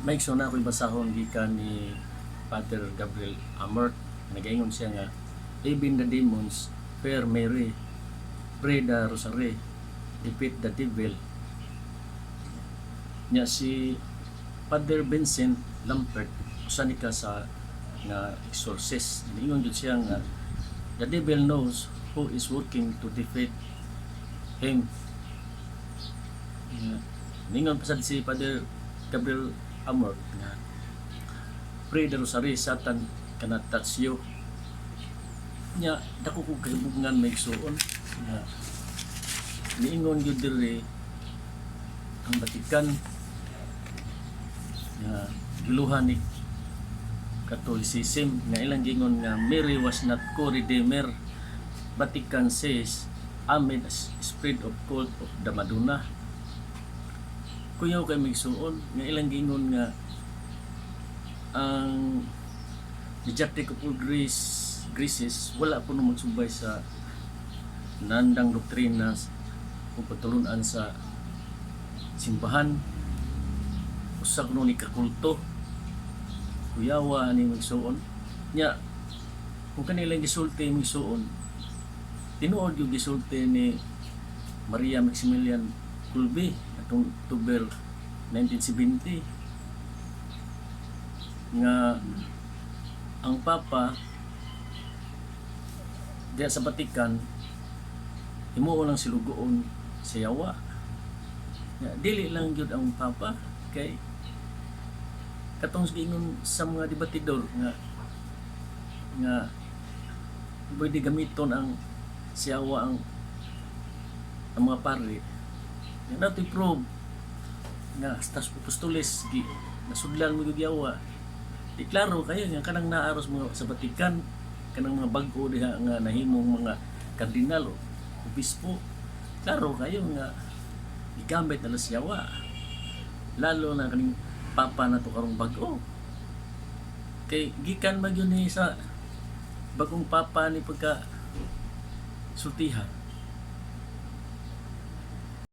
May so na ako'y basahon gikan ni Father Gabriel Amort. Nagaingon siya nga, even the demons fear Mary, pray the rosary, defeat the devil. Nya si Father Vincent Lampert, usa ni ka sa nga exorcist. Ingon jud siya nga, the devil knows who is working to defeat him. Ningon pa sad si Father Gabriel Amort nga, pray the rosary, Satan cannot touch you. Nya dako ko kahibungan may igsuon nga niingon gyud diri ang Vatican nga giluhan ni Catholicism nga ilang gingon nga Mary was not co-redeemer. Vatican says amid spread of cult of the Madonna. Kuyaw kay migsuon nga ilang gingon nga ang Dejectic of all Greece wala po nung magsubay sa nandang doktrina o patulunan sa simbahan. Usa kuno ni kakulto kuyawa ni migsuon nya kung kanilang gisulti migsuon tinuod yung gisulti ni Maria Maximilian Kolbe atong October 1970 nga ang Papa diya sa Vatican himuon lang silugoon sa yawa. Dili lang gyud ang Papa kay katong giingon sa mga debatidor nga pwede gamiton ang siyawa ang mga pari nga nato i-probe nga stas apostoles gi nasudlan mo gyud yawa. Di klaro kayo nga kanang naaros mo sa Vatican kanang mga bag-o diha nga nahimong mga kardinal o obispo, klaro kayo nga gigamit na siyawa lalo na kaning Papa na to karong bag-o kay gikan magyud ni sa bagong Papa ni pagka sultihan